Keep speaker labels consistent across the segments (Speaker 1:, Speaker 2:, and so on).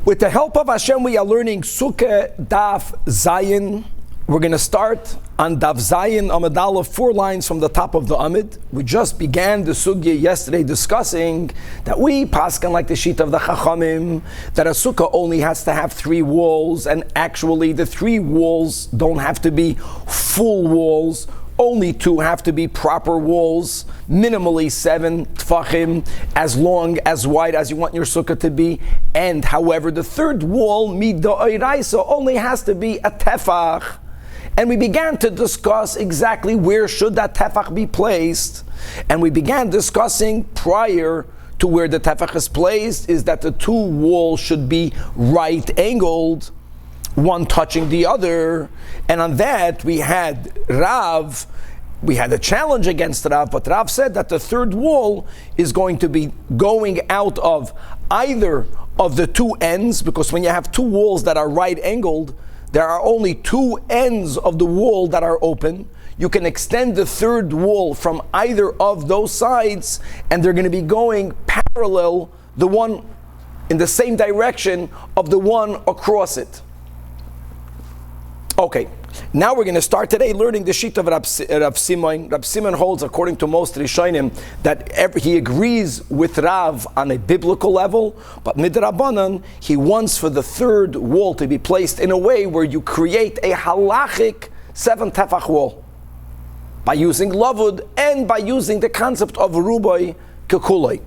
Speaker 1: With the help of Hashem, we are learning Sukah Daf Zayin. We're going to start on Daf Zayin Amud Aleph, 4 lines from the top of the Amud. We just began the Sugya yesterday discussing that we paskan like the sheet of the Chachamim, that a Sukkah only has to have 3 walls, and actually the 3 walls don't have to be full walls. Only 2 have to be proper walls, minimally 7 tfachim, as long, as wide as you want your sukkah to be. And however, the 3rd wall, mid'oraisa, only has to be a tefach. And we began to discuss exactly where should that tefach be placed. And we began discussing prior to where the tefach is placed is that the 2 walls should be right angled, one touching the other. And on that we had Rav, we had a challenge against Rav, but Rav said that the 3rd wall is going to be going out of either of the 2 ends, because when you have 2 walls that are right angled, there are only 2 ends of the wall that are open. You can extend the 3rd wall from either of those sides, and they're going to be going parallel, the one in the same direction of the one across it. Okay, now we're going to start today learning the sheet of Rav Simon. Rav Simon holds, according to most Rishonim, that he agrees with Rav on a biblical level, but midrabanan, he wants for the 3rd wall to be placed in a way where you create a halachic 7 tefach wall by using lavud and by using the concept of rubai kekuloi.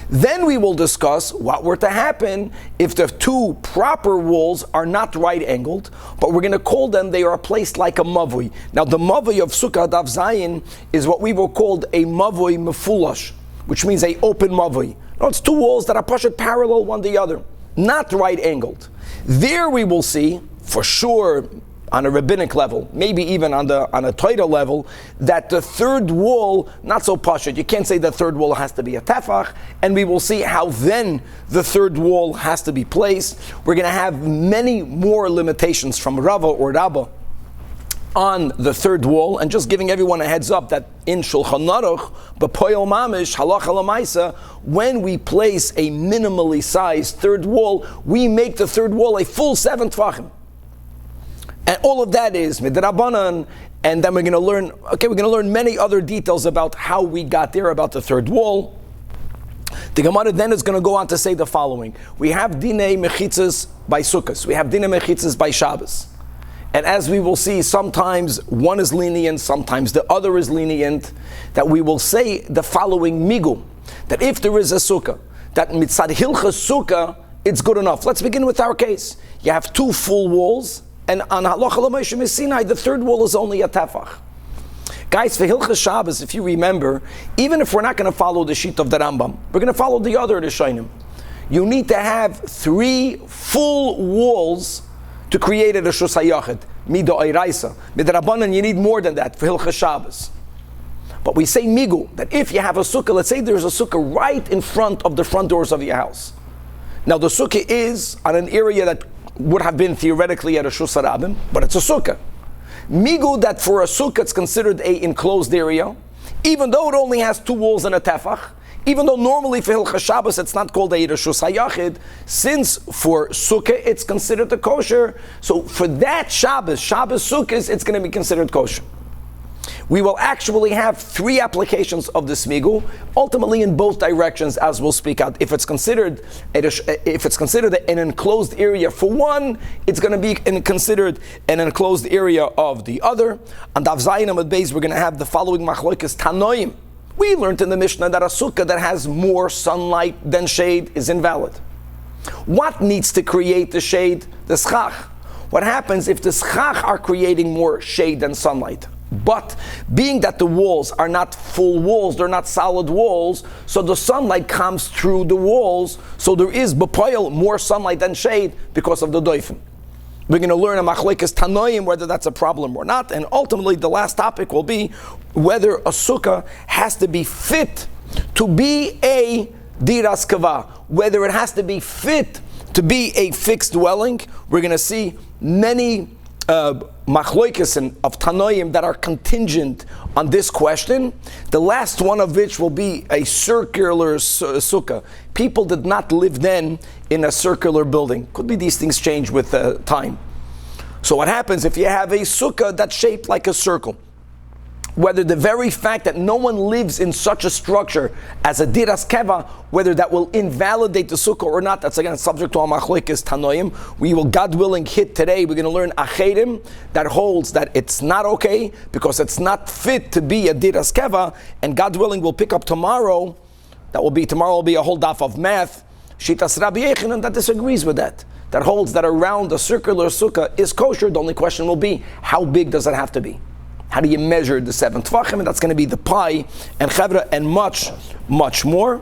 Speaker 1: Then we will discuss what were to happen if the 2 proper walls are not right angled, but we're going to call them, they are placed like a mavui. Now the mavui of Sukah Daf Zayin is what we will call a mavui mefulash, which means a open mavui. No, it's 2 walls that are pushed parallel one to the other, not right angled. There we will see, for sure, on a rabbinic level, maybe even on a Torah level, that the 3rd wall, not so pashut. You can't say the 3rd wall has to be a tefach, and we will see how then the 3rd wall has to be placed. We're going to have many more limitations from Rava or Rabba on the 3rd wall, and just giving everyone a heads up that in Shulchan Aruch, b'poyel mamish, halacha l'maisa, when we place a minimally sized 3rd wall, we make the 3rd wall a full 7 tefachim. And all of that is midrabanan, and then we're going to learn many other details about how we got there, about the 3rd wall. The Gemara then is going to go on to say the following. We have dinei mechitzas by Sukkos. We have dinei mechitzas by Shabbos. And as we will see, sometimes one is lenient, sometimes the other is lenient, that we will say the following migu, that if there is a sukkah, that mitzad hilchas sukkah, it's good enough. Let's begin with our case. You have 2 full walls, and on Halacha L'Moshe Sinai, the 3rd wall is only a tefach. Guys, for Hilchas Shabbos, if you remember, even if we're not going to follow the sheet of the Rambam, we're going to follow the other Rishonim. You need to have 3 full walls to create a Reshus HaYachid, Mid'oraisa. Midrabanan, you need more than that for Hilchas Shabbos. But we say migu, that if you have a sukkah, let's say there's a sukkah right in front of the front doors of your house. Now the sukkah is on an area that would have been theoretically at a Reshus HaRabim, but it's a sukkah. Migu, that for a sukkah it's considered a enclosed area, even though it only has 2 walls and a tefach, even though normally for Hilchas Shabbos it's not called a Reshus HaYachid, since for sukkah it's considered a kosher, so for that Shabbos sukkahs, it's going to be considered kosher. We will actually have 3 applications of this migu, ultimately in both directions, as we'll speak out. If it's considered an enclosed area for one, it's going to be considered an enclosed area of the other. On Daf Zayin Amud Beis, we're going to have the following machlokas tanoim. We learned in the Mishnah that a sukkah that has more sunlight than shade is invalid. What needs to create the shade? The schach. What happens if the schach are creating more shade than sunlight? But being that the walls are not full walls, they're not solid walls, so the sunlight comes through the walls, so there is b'poil more sunlight than shade because of the doifen. We're going to learn a machlekes tanoim whether that's a problem or not, and ultimately the last topic will be whether a sukkah has to be fit to be a diras kava, whether it has to be fit to be a fixed dwelling. We're going to see many machloikes of Tanoim that are contingent on this question, the last one of which will be a circular sukkah. People did not live then in a circular building. Could be these things change with time. So what happens if you have a sukkah that's shaped like a circle? Whether the very fact that no one lives in such a structure as a diras keva, whether that will invalidate the sukkah or not, that's again subject to Amachloikes Tanoim. We will, God willing, hit today. We're going to learn Acherim that holds that it's not okay because it's not fit to be a diras keva, and God willing, we'll pick up tomorrow. Tomorrow will be a whole daf of math. Shitas Rabbi Yechanan that disagrees with that. That holds that around a circular sukkah is kosher. The only question will be, how big does it have to be? How do you measure the 7 tvachim? And that's going to be the pi and chevra and much, much more.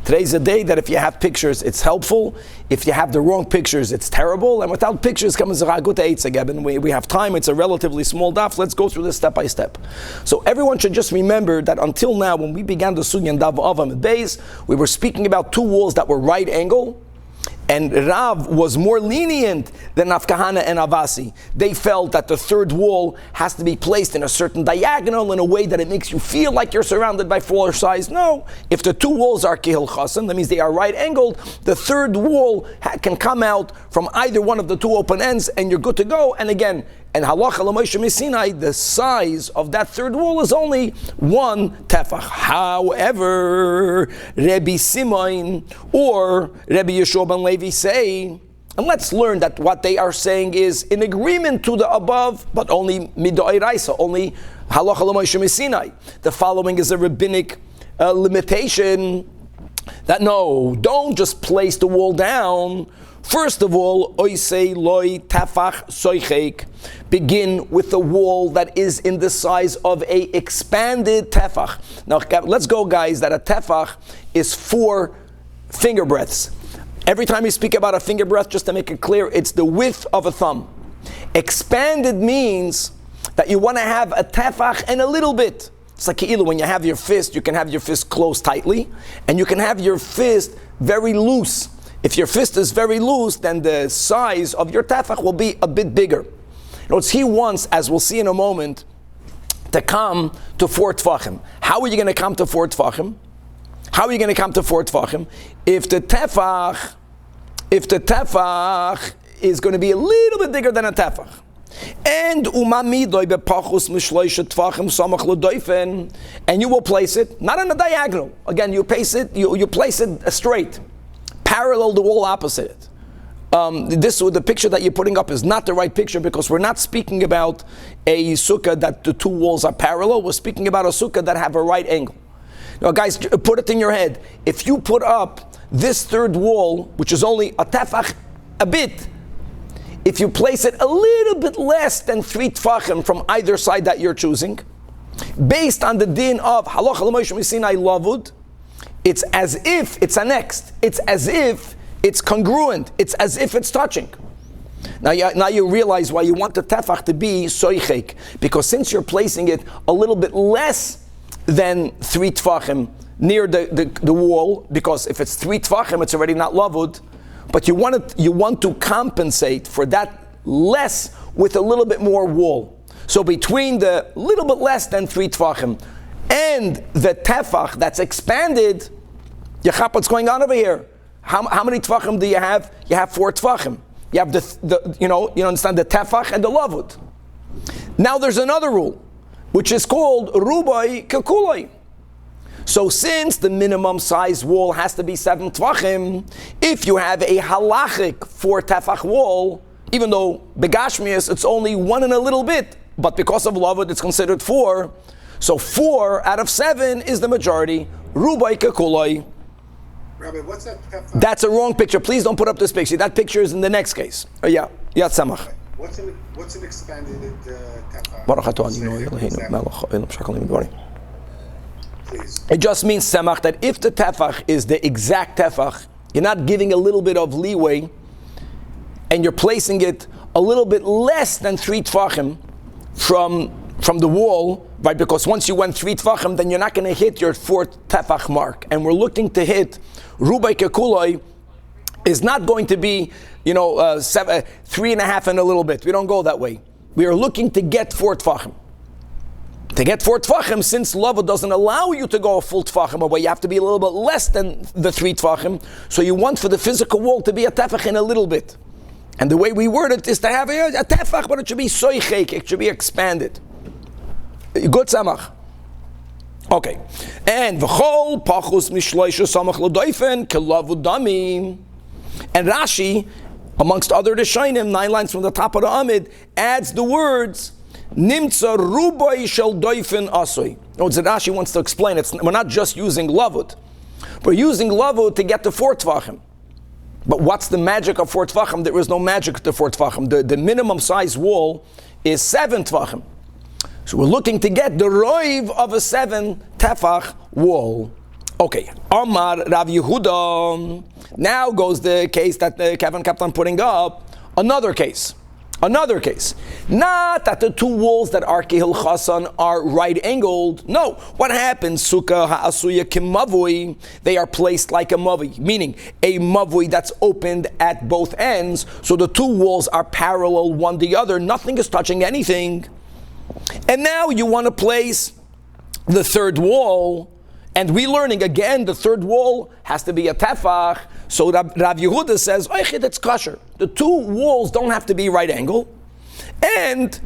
Speaker 1: Today's a day that if you have pictures, it's helpful. If you have the wrong pictures, it's terrible. And without pictures comes Ragut Eitzegeben. We have time. It's a relatively small daf. Let's go through this step by step. So everyone should just remember that until now, when we began the sugya and daf avam at base, we were speaking about 2 walls that were right angle. And Rav was more lenient than Nafkahana and Avasi. They felt that the 3rd wall has to be placed in a certain diagonal in a way that it makes you feel like you're surrounded by 4 sides. No, if the 2 walls are Kihil Chassan, that means they are right angled, the 3rd wall can come out from either one of the 2 open ends and you're good to go. And again, and halacha l'Moshe Sinai, the size of that 3rd wall is only 1 tefach. However, Rabbi Simon or Rabbi Yeshua ben Levi say, and let's learn that what they are saying is in agreement to the above, but only midoiraisa, only halacha l'Moshe Sinai. The following is a rabbinic limitation that no, don't just place the wall down. First of all, oisei loy tafach soichek. Begin with the wall that is in the size of a expanded tefach. Now, let's go, guys, that a tefach is 4 finger breadths. Every time you speak about a finger breadth, just to make it clear, it's the width of a thumb. Expanded means that you want to have a tefach and a little bit. It's like when you have your fist, you can have your fist closed tightly, and you can have your fist very loose. If your fist is very loose, then the size of your tefach will be a bit bigger. He wants, as we'll see in a moment, to come to 4 tefachim. How are you going to come to 4 tefachim? How are you going to come to 4 tefachim? If the tefach is going to be a little bit bigger than a tefach. And you will place it not on a diagonal. Again, you place it straight, parallel the wall opposite it. The picture that you're putting up is not the right picture because we're not speaking about a sukkah that the 2 walls are parallel. We're speaking about a sukkah that have a right angle. Now, guys, put it in your head. If you put up this 3rd wall, which is only a tefach a bit, if you place it a little bit less than 3 tefachim from either side that you're choosing, based on the din of halacha l'Moshe Sinai lavud, it's as if it's annexed. It's as if it's congruent. It's as if it's touching. Now you realize why you want the tefach to be soichek, because since you're placing it a little bit less than 3 tefachim near the wall, because if it's 3 tefachim, it's already not lavud. But you want to compensate for that less with a little bit more wall. So between the little bit less than 3 tefachim and the tefach that's expanded, you chap what's going on over here. How many tefachim do you have? You have 4 tefachim. You have you understand the tefach and the lavud. Now there's another rule, which is called rubai kakulai. So since the minimum size wall has to be 7 tvachim, if you have a halachic 4 tefach wall, even though begashmius it's only 1 and a little bit, but because of lavud it's considered 4, so 4 out of 7 is the majority. Rubai kakulai.
Speaker 2: Rabbi, what's that tefach?
Speaker 1: That's a wrong picture. Please don't put up this picture. That picture is in the next case. Yeah, Samach.
Speaker 2: What's an expanded tefach? Please.
Speaker 1: It just means, Samach, that if the tefach is the exact tefach, you're not giving a little bit of leeway, and you're placing it a little bit less than 3 tefachim from the wall, right? Because once you went 3 tefachim, then you're not going to hit your 4th tefach mark. And we're looking to hit rubai kekuloi is not going to be, 3.5 and a little bit. We don't go that way. we are looking to get 4 tefachim. To get 4 tefachim, since Lava doesn't allow you to go a full tefachim away, you have to be a little bit less than the 3 tefachim. So you want for the physical wall to be a tefach in a little bit. And the way we word it is to have a tefach, but it should be soichek, it should be expanded. Good samach. Okay. And v'chol pachus mishloisha samach l'doifen kelavu damim. And Rashi, amongst other Rishonim, 9 lines from the top of the Amid, adds the words Nimtza rubai shel doifen asoi. Notice that Rashi wants to explain it. We're not just using lavud. We're using lavud to get to 4 tvachim. But what's the magic of 4 tvachim? There is no magic to 4 tvachim. The minimum size wall is 7 tvachim. So we're looking to get the roiv of a 7 tefach wall. Okay, Amar Rav Yehuda. Now goes the case that Kevin kept on putting up. Another case. Not that the 2 walls that are Kehil Hassan are right angled. No. What happens? Sukah ha'asuya kimavui. They are placed like a mavui, meaning a mavui that's opened at both ends. So the 2 walls are parallel one to the other. Nothing is touching anything. And now you want to place the 3rd wall. And we learning again, the 3rd wall has to be a tefach. So Rav Yehuda says, it's kosher. The 2 walls don't have to be right angle. And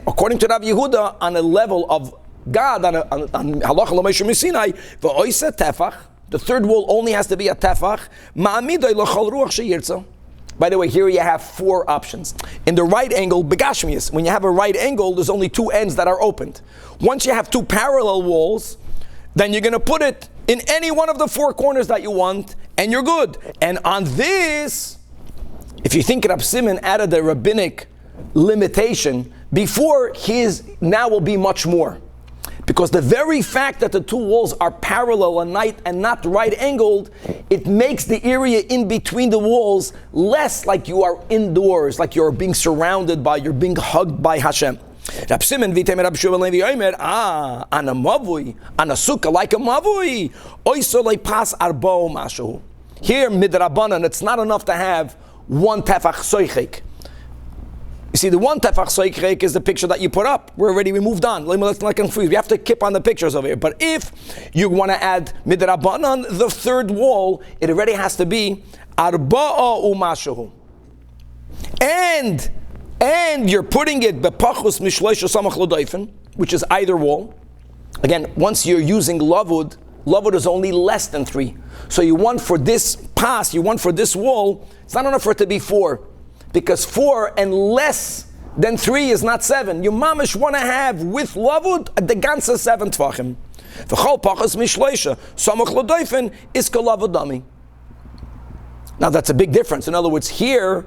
Speaker 1: according to Rav Yehuda, on a level of God, on halacha l'meishu misinai, v'oisa tefach, the 3rd wall only has to be a tefach. Ma'amidai l'chol ruach sheyirtza. By the way, here you have 4 options. In the right angle, begashmius, when you have a right angle, there's only 2 ends that are opened. Once you have 2 parallel walls, then you're going to put it in any one of the 4 corners that you want, and you're good. And on this, if you think Rab Simon added the rabbinic limitation, before his now will be much more. Because the very fact that the 2 walls are parallel and not right angled, it makes the area in between the walls less like you are indoors, like you're being surrounded by, you're being hugged by Hashem. Rab Simon v'temer Rab Shmuel Levi Omer, on a mavui, on a sukkah like a mavui, oiso leipas arbo mashu. Here midrabanan, it's not enough to have 1 tefach soichek. You see, the 1 tefach soichek is the picture that you put up. We moved on. Let's not confuse. We have to keep on the pictures over here. But if you want to add midrabanan, the 3rd wall, it already has to be arba'a umashu. And you're putting it bepachus mishloisha samach l'doifen, which is either wall. Again, once you're using lavud is only less than 3. So you want for this pass, you want for this wall, it's not enough for it to be 4. Because 4 and less than 3 is not 7. You mamish want to have with lavud the ganze 7 tvachim. V'chol pachus mishloisha samach l'doifen is k'lavud dami. Now that's a big difference. In other words, here,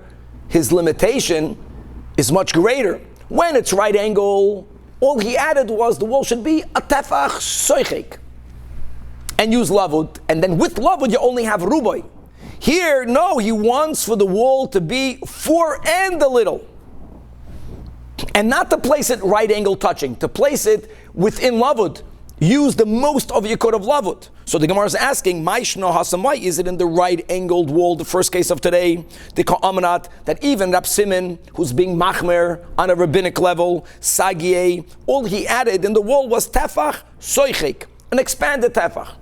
Speaker 1: his limitation is much greater. When it's right angle, all he added was the wall should be a tefach soichek. And use lavud. And then with lavud you only have rubai. Here, no, he wants for the wall to be 4 and a little. And not to place it right angle touching, to place it within lavud. Use the most of Yekod of lavud. So the Gemara is asking, Mishnah Hassan, why is it in the right angled wall, the first case of today, the Ka'amanat, that even Rab Simon, who's being machmer on a rabbinic level, Sagiye, all he added in the wall was tefach soichik, an expanded tefach.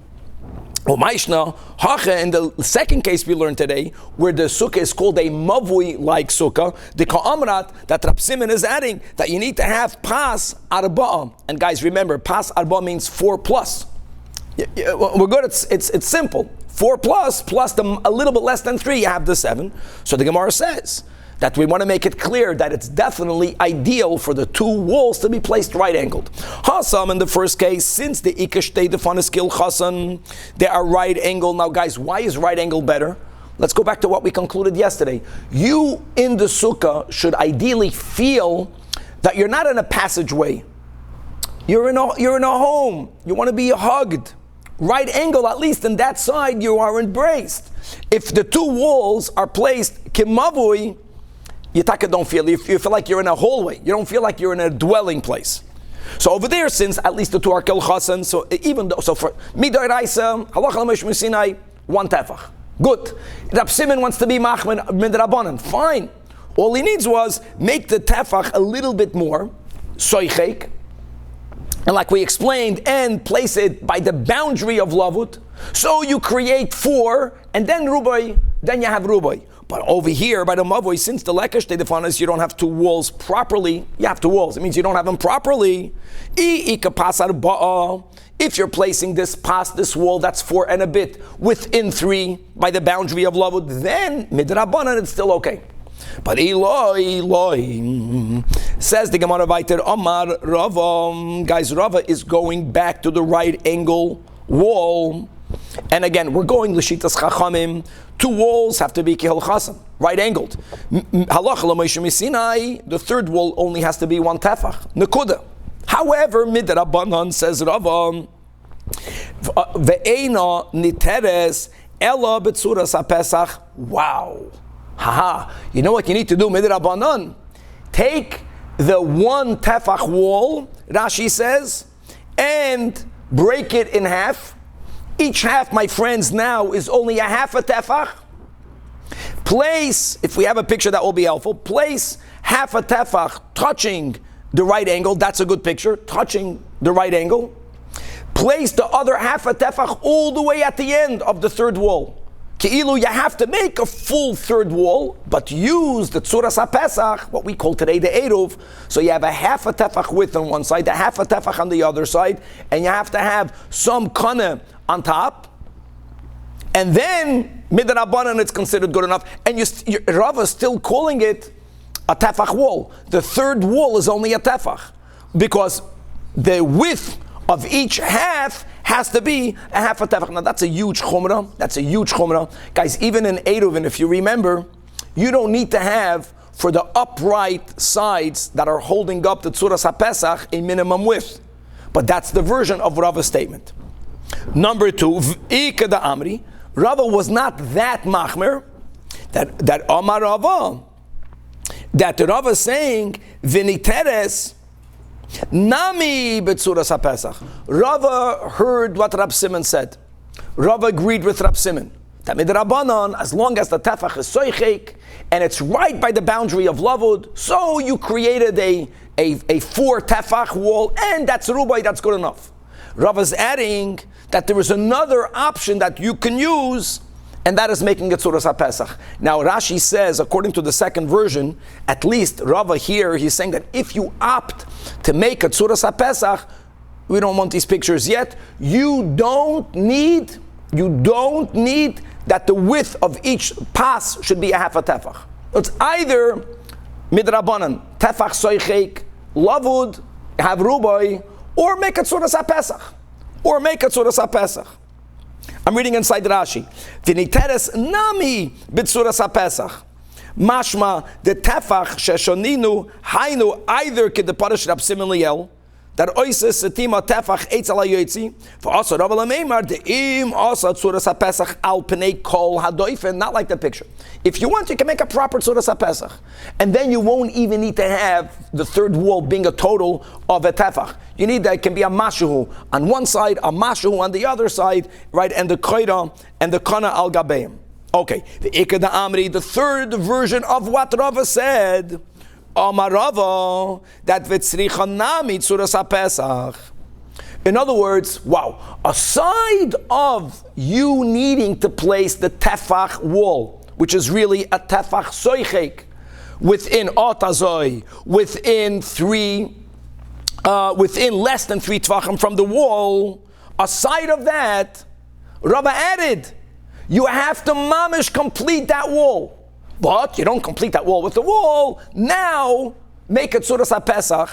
Speaker 1: Well, Mishnah, Hacha, in the second case we learned today, where the sukkah is called a mavui-like sukkah, the ka'amrat that Rab Simon is adding, that you need to have pas arba'a. And guys, remember, pas arba'a means 4 plus. We're good, it's simple. 4 plus a little bit less than 3, you have the 7. So the Gemara says that we want to make it clear that it's definitely ideal for the 2 walls to be placed right angled. Hassan, in the first case, since the ikashtei defaneskil Hassan, they are right angle. Now guys, why is right angle better? Let's go back to what we concluded yesterday. You in the sukkah should ideally feel that you're not in a passageway. You're in a home. You want to be hugged. Right angle, at least in that side, you are embraced. If the 2 walls are placed kimavui, you don't feel. You feel like you're in a hallway. You don't feel like you're in a dwelling place. So over there, since at least the 2 are kel chasen, so even though, so for midai raisa halacha l'meishu misinai 1 tefach, good. Rab Simon wants to be machmer midrabanan, fine. All he needs was make the tefach a little bit more, soichek, and like we explained, and place it by the boundary of lavut. So you create 4, and then rubai, then you have rubai. But over here, by the mavoi, since the lekesh defanis, you don't have 2 walls properly. You have 2 walls. It means you don't have them properly. If you're placing this past this wall, that's 4 and a bit, within 3, by the boundary of lavut, then midrabanan, it's still okay. But Eloi, says the Gemara Vayter, Amar Rava, guys, Rava is going back to the right angle wall. And again, we're going l'shitas chachamim. 2 walls have to be kihel chasam, right angled. Halacha l'Moshe Sinai, the 3rd wall only has to be 1 tefach. Nekuda. However, midrabanan, says Rava, ve'ena niteres ela betzuras hapesach. Wow. Haha. You know what you need to do, midrabanan? Take the 1 tefach wall, Rashi says, and break it in half. Each half, my friends, now is only a half a tefach. Place, if we have a picture that will be helpful, place half a tefach touching the right angle. That's a good picture, touching the right angle. Place the other half a tefach all the way at the end of the 3rd wall. Ke'ilu, you have to make a full 3rd wall, but use the tzuras HaPesach, what we call today the Eruv. So you have a half a tefach width on one side, a half a tefach on the other side, and you have to have some kana on top. And then, midrabanan, it's considered good enough. And Rava is still calling it a tefach wall. The 3rd wall is only a tefach, because the width of each half has to be a half a tefach. Now that's a huge chumrah. That's a huge chumrah. Guys, even in Eruvin, if you remember, you don't need to have, for the upright sides that are holding up the tzuras HaPesach, a minimum width. But that's the version of Rava's statement. Number 2, V'ika da Amri, Rava was not that machmer, that Amar Rava, that Rava is saying, V'niteres, Nami betzuras HaPesach. Rava heard what Rab Simon said. Rava agreed with Rab Simon. That midrabanan, as long as the tefach is soichek, and it's right by the boundary of lavud, so you created a 4 tefach wall, and that's rubai, that's good enough. Rava's adding that there is another option that you can use, and that is making it tzuras HaPesach. Now Rashi says, according to the 2nd version, at least Rava here, he's saying that if you opt to make a tzuras HaPesach, we don't want these pictures yet, you don't need that the width of each pas should be a half a tefach. It's either midrabanan, tefach soichek, lavud, have rubai, or make a tzuras HaPesach. I'm reading inside Rashi. V'niteres nami b'tzuras HaPesach. Mashma the tefach sheshoninu hainu either kedeparish Rab Simon Liel that oises setima tefach eitz ala yotzi for also Rav Lameimar the im also tzuras HaPesach al pnei kol hadoifen, not like the picture. If you want, you can make a proper tzuras HaPesach, and then you won't even need to have the 3rd wall being a total of a tefach. You need that it can be a mashu on one side, a mashu on the other side, right? And the koira and the kana al gabeim. Okay, the ikad amri, the 3rd version of what Rava said, Amar Rava, that v'tzricha nami tzuras HaPesach. In other words, wow, aside of you needing to place the tefach wall, which is really a tefach soichek, within otazoi, within less than 3 tvachim from the wall, aside of that, Rava added, you have to mamish complete that wall. But you don't complete that wall with the wall. Now, make a tzuras HaPesach,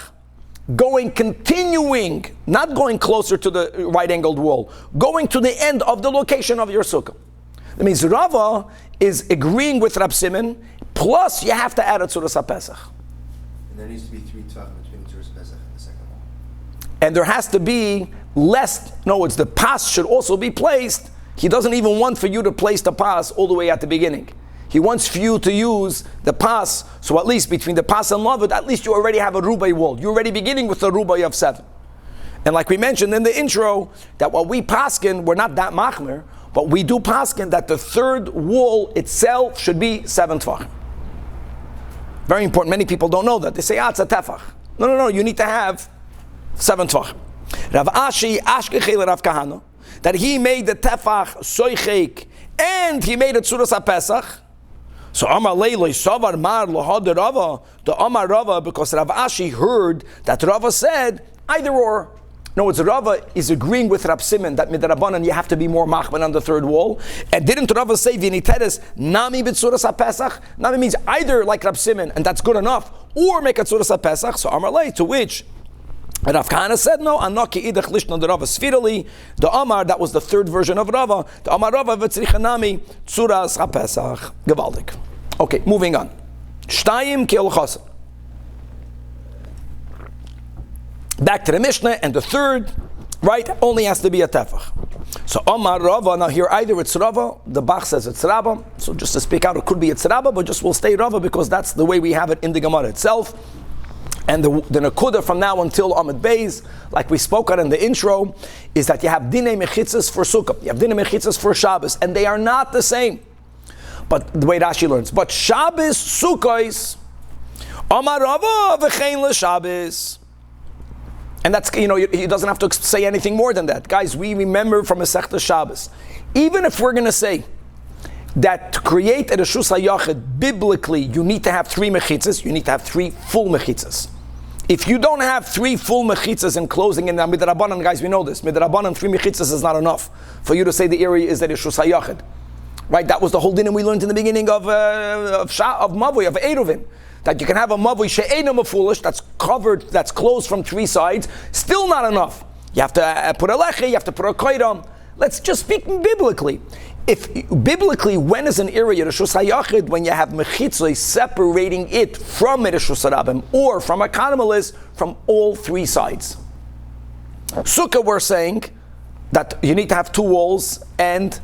Speaker 1: continuing, not going closer to the right-angled wall, going to the end of the location of your sukkah. That means Rava is agreeing with Rab Simon, plus you have to add a tzuras HaPesach.
Speaker 3: And there needs to be 3 tvachim between the tzuras HaPesach and the 2nd wall.
Speaker 1: And there has to be less, no, it's the pas should also be placed. He doesn't even want for you to place the pas all the way at the beginning. He wants for you to use the pas, so at least between the pas and lavud, at least you already have a rubai wall. You're already beginning with a rubai of 7. And like we mentioned in the intro, that what we paskin, we're not that machmer, but we do paskin that the 3rd wall itself should be 7 tvachim. Very important. Many people don't know that. They say, it's a tefach. No, you need to have 7 tvach. Rav Ashi Ashkechel Rav Kahana, that he made the tefach soichek and he made it tzuras HaPesach. So Amar Leiloi Savar Mar Lohad Rava, the Amar Rava, because Rav Ashi heard that Rava said either or. No, it's Rava is agreeing with Rab Simon that midrabanan you have to be more machman on the third wall. And didn't Rava say Viniteres Nami b'tzuras HaPesach? Nami means either like Rab Simon, and that's good enough, or make a tzuras HaPesach. So Amar Lei, to which Rav Kahana said, no, Anaki idach lishna the Rava sfirali. The Amar, that was the third version of Rava. The Amar Rava v'tzrichanami tzuras HaPesach. Gewaldig. Okay, moving on. Shtayim ki al-chasam. Back to the Mishnah, and the third, right, only has to be a tefach. So Amar Rava, now here either it's Rava, the Bach says it's Rabba, so just to speak out, it could be it's Rabba, but just we'll stay Rava because that's the way we have it in the Gemara itself. And the Nakuda from now until Amud Beis, like we spoke on in the intro, is that you have Dinei Mechitzas for Sukah, you have Dinei Mechitzas for Shabbos, and they are not the same. But the way Rashi learns, but Shabbos Sukkos, Amar Rava v'chein l'Shabbos. And that's, he doesn't have to say anything more than that. Guys, we remember from Masechta Shabbos, even if we're going to say that to create a Reshus HaYachid, biblically, you need to have 3 mechitzas, you need to have 3 full mechitzas. If you don't have 3 full mechitzas in closing, and Midrabanan, guys, we know this, Midrabanan, 3 mechitzas is not enough for you to say the area is the Reshus HaYachid. Right, that was the whole din we learned in the beginning of Mavui, of Eruvin. That you can have a mavui she'ena mafulish that's covered, that's closed from 3 sides, still not enough. You have to put a lechi, you have to put a koiram. Let's just speak biblically. Biblically, when is an area Reshus HaYachid? When you have mechitzos separating it from Reshus HaRabim or from a kanamelis from all 3 sides. Sukah, we're saying that you need to have 2 walls and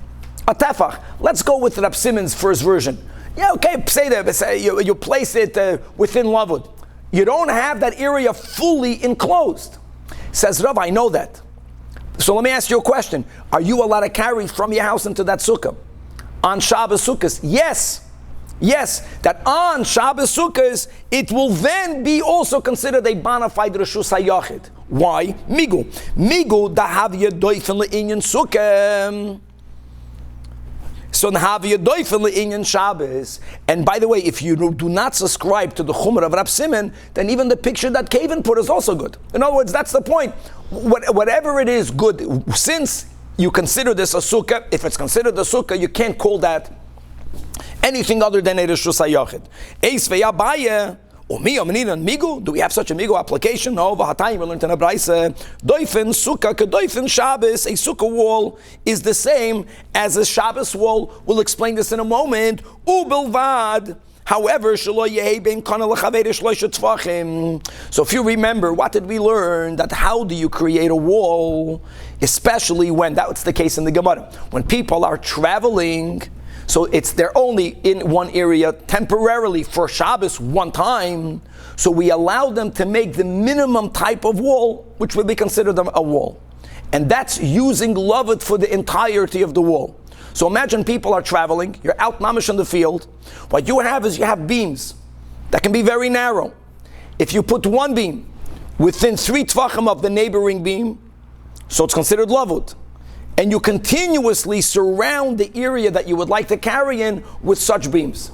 Speaker 1: a tefach. Let's go with Rab Simon's first version. Yeah, okay, say that, you place it within Lavud. You don't have that area fully enclosed. Says Rav, I know that. So let me ask you a question. Are you allowed to carry from your house into that sukkah? On Shabbos Sukkahs? Yes. Yes, that on Shabbos Sukkahs, it will then be also considered a bona fide Reshus HaYachid. Why? Migu dahavya doifen le'inyan sukkah. So Nahavi Yadoifel Inyan Shabbos. And by the way, if you do not subscribe to the Chumrah of Rab Simon, then even the picture that Kavan put is also good. In other words, that's the point. Whatever it is, good. Since you consider this a sukkah, if it's considered a sukkah, you can't call that anything other than a Reshus HaYachid. Eis ve'yabaya. Do we have such a migu application? No, we learned in a brayse. Doifen sukkah kedoifen Shabbos. A sukkah wall is the same as a Shabbos wall. We'll explain this in a moment. Ubelvad. However, so if you remember, what did we learn? That how do you create a wall? Especially when that's the case in the Gemara. When people are traveling, so they're only in one area temporarily for Shabbos one time. So we allow them to make the minimum type of wall, which would be considered a wall. And that's using Loved for the entirety of the wall. So imagine people are traveling, you're out mamish in the field. What you have is you have beams that can be very narrow. If you put one beam within 3 tvachim of the neighboring beam, so it's considered Loved. And you continuously surround the area that you would like to carry in with such beams.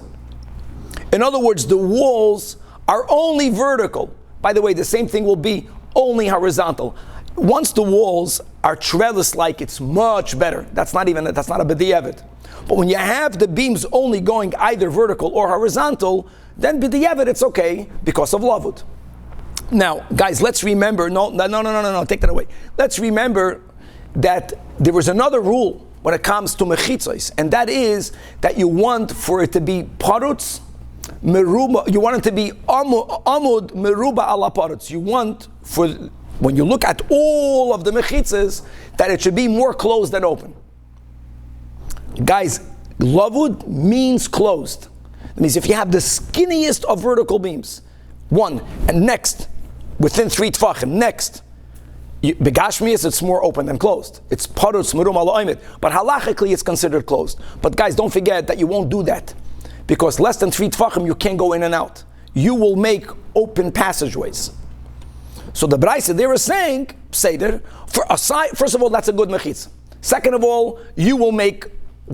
Speaker 1: In other words, the walls are only vertical. By the way, the same thing will be only horizontal. Once the walls are trellis-like, it's much better. That's not a b'di'evet. But when you have the beams only going either vertical or horizontal, then b'di'evet it's okay because of lavud. Now, guys, let's remember, no, take that away. Let's remember that there was another rule when it comes to mechitzos, and that is that you want for it to be parutz meruba. You want it to be amud meruba ala parutz. You want for when you look at all of the mechitzos that it should be more closed than open. Guys, lavud means closed. That means if you have the skinniest of vertical beams, one and next within 3 tfachim, next. Begashmias, it's more open than closed. It's parutz merum ala oimid. But halachically, it's considered closed. But guys, don't forget that you won't do that. Because less than 3 tfachim, you can't go in and out. you will make open passageways. So the Braisa, they were saying, Seder, first of all, that's a good mechitza. Second of all, you will make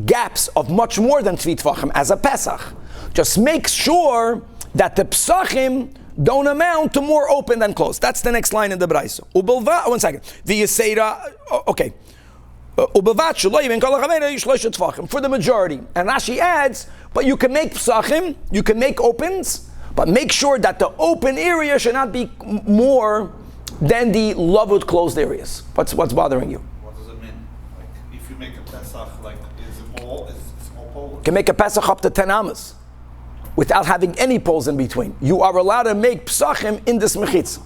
Speaker 1: gaps of much more than 3 tefachim as a Pesach. Just make sure that the Pesachim don't amount to more open than closed. That's the next line in the Braisa. One second. The Yisera, okay. For the majority. And Rashi adds, but you can make Pesachim, you can make opens, but make sure that the open area should not be more than the lavud closed areas. What's bothering you?
Speaker 4: What does it mean? Like, if you make a Pesach, like, is it more poles?
Speaker 1: You can make a Pesach up to 10 amas without having any poles in between. You are allowed to make Pesachim in this mechitza.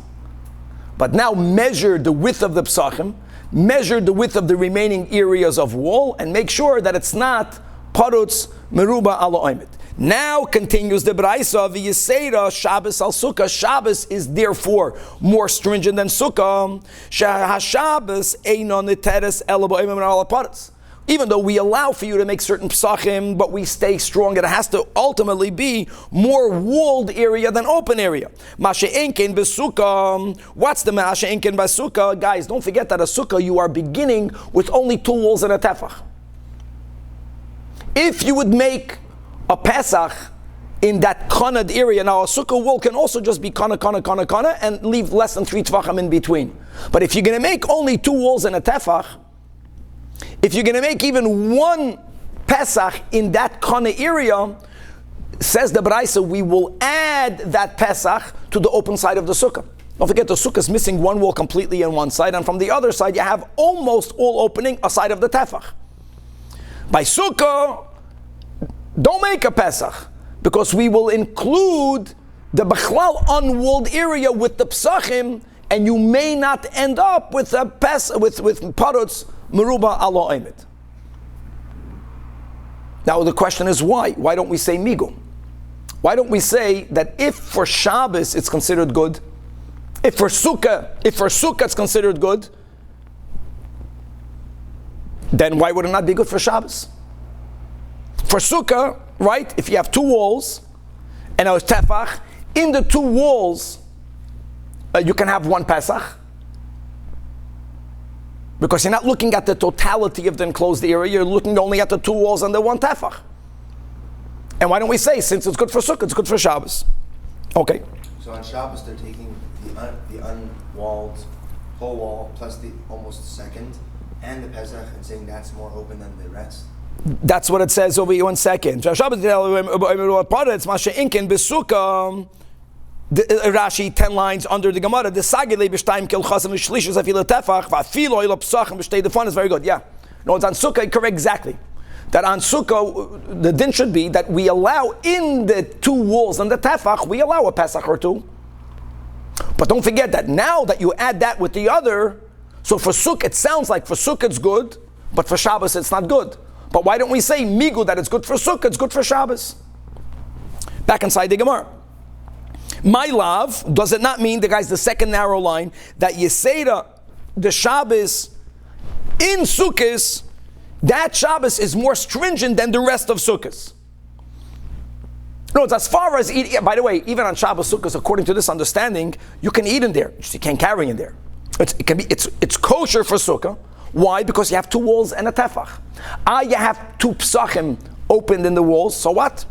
Speaker 1: But now measure the width of the Pesachim, measure the width of the remaining areas of wall, and make sure that it's not parutz meruba ala oimit. Now continues the Braisa, v'yiseira Shabbos al Sukah. Shabbos is therefore more stringent than Sukah. Shabbos einon niteres ela b'oimim ala parutz. Even though we allow for you to make certain psachim, but we stay strong, it has to ultimately be more walled area than open area. Masha'enken b'sukkah. What's the masha'enken b'sukkah? Guys, don't forget that a sukkah, you are beginning with only 2 walls and a tefach. If you would make a Pesach in that kanad area, now a sukkah wall can also just be kana, and leave less than 3 tefachim in between. But if you're going to make only 2 walls and a tefach, if you're going to make even 1 Pesach in that kana area, says the Braisa, we will add that Pesach to the open side of the sukkah. Don't forget, the sukkah is missing 1 wall completely on one side, and from the other side you have almost all opening aside of the tefach. By sukkah, don't make a Pesach, because we will include the Bechlal unwalled area with the Pesachim, and you may not end up with a with parutz meruba ala oimit. Now the question is why? Why don't we say migu? Why don't we say that if for Shabbos it's considered good, if for Sukah it's considered good, then why would it not be good for Shabbos? For Sukah, right, if you have 2 walls and a tefach, in the 2 walls you can have 1 Pesach, because you're not looking at the totality of the enclosed area, you're looking only at the 2 walls and the 1 tefach. And why don't we say, since it's good for Sukkah, it's good for Shabbos? Okay.
Speaker 3: So on Shabbos, they're taking the unwalled whole wall plus the almost second and the Pesach and saying that's more open than the rest.
Speaker 1: That's what it says over here. 1 second. Shabbos, it's Masha Inkin, Besukah. Rashi 10 lines under the Gemara. The sagile b'shtayim kil chasam v'shlishus afil tefach v'afilo ilo psachim b'shtei. The fun is very good. Yeah, no, it's on Sukkah. Correct, exactly. That on Sukkah, the din should be that we allow in the 2 walls and the tefach, we allow a Pesach or 2. But don't forget that now that you add that with the other, so for Sukkah it sounds like for Sukkah it's good, but for Shabbos it's not good. But why don't we say migu that it's good for Sukkah, it's good for Shabbos? Back inside the Gemara. My love, does it not mean, the second narrow line, that Yisera, the Shabbos in Sukkot, that Shabbos is more stringent than the rest of Sukkot? No, it's as far as eating. By the way, even on Shabbos Sukkot, according to this understanding, you can eat in there. You can't carry in there. It's kosher for Sukkah. Why? Because you have 2 walls and a tefach. You have 2 psachim opened in the walls. So what?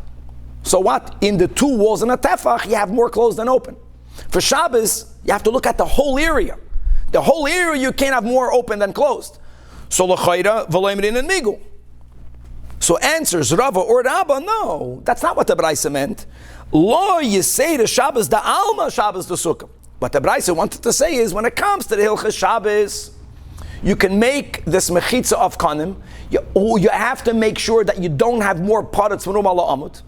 Speaker 1: So what? In the 2 walls and a tefach, you have more closed than open. For Shabbos, you have to look at the whole area. The whole area you can't have more open than closed. So l'chayra v'loimrin and migu. So answers Rava or Rabba, no, that's not what the Braisa meant. Lo yisei the Shabbos the alma Shabbos the Sukkah. What the Braisa wanted to say is when it comes to the Hilchas Shabbos, you can make this mechitza of kanim. You have to make sure that you don't have more parutz merum ala amut.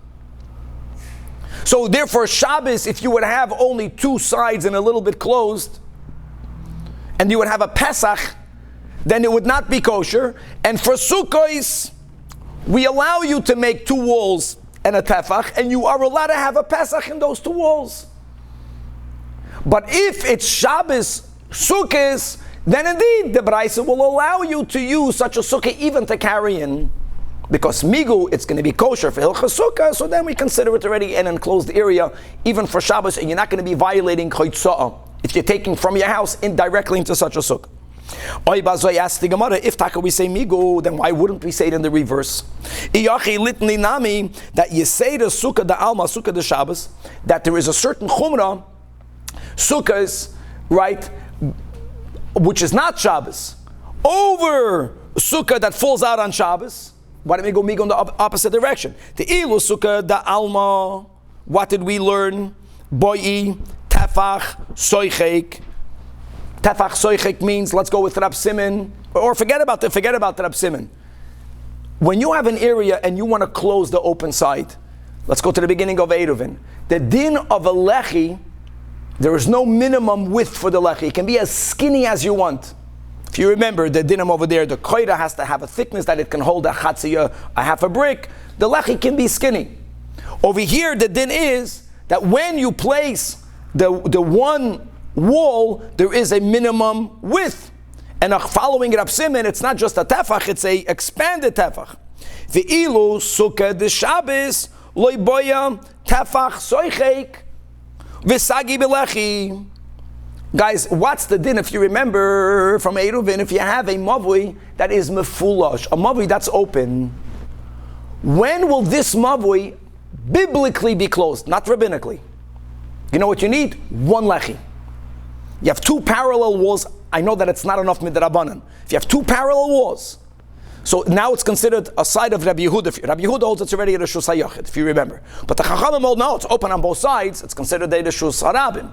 Speaker 1: So therefore, Shabbos, if you would have only 2 sides and a little bit closed, and you would have a Pesach, then it would not be kosher. And for Sukkos, we allow you to make 2 walls and a Tefach, and you are allowed to have a Pesach in those 2 walls. But if it's Shabbos, Sukkos, then indeed the Braisa will allow you to use such a Sukkah even to carry in Because migu, it's going to be kosher for hilchas sukkah, so then we consider it already an enclosed area, even for Shabbos, and you're not going to be violating chaytza'ah if you're taking from your house indirectly into such a sukkah. Oy Bazoy asked the Gemara, if taka we say migu, then why wouldn't we say it in the reverse? Iyachi litni nami, that you say the sukkah the alma, sukkah the Shabbos, that there is a certain chumrah, sukkahs, right, which is not Shabbos, over sukkah that falls out on Shabbos. Why don't we go migu in the opposite direction? The ilu sukkah the alma, what did we learn? Boi, tefach, soichek. Tefach soichek means, let's go with Rab Simon, or forget about Rab Simon. When you have an area and you want to close the open side, let's go to the beginning of Eruvin. The din of a lechi, there is no minimum width for the lechi. It can be as skinny as you want. If you remember the dinam over there, the koira has to have a thickness that it can hold a chatziyah, a half a brick. The lechi can be skinny. Over here, the din is that when you place the one wall, there is a minimum width. And following Rab Simon, it's not just a tefach, it's a expanded tefach. The ilu sukkah the Shabbos loy boya tefach soichek v'sagi belechi. Guys, what's the din if you remember from Eruvin? If you have a mavui that is mefulash, a mavui that's open, when will this mavui biblically be closed, not rabbinically? You know what you need? One lechi. You have two parallel walls. I know that it's not enough midrabanan. If you have two parallel walls, so now it's considered a side of Rabbi Yehuda. Rabbi Yehuda holds it's already a Reshus HaYachid, if you remember. But the Chachamim hold no, it's open on both sides. It's considered a Reshus HaRabim.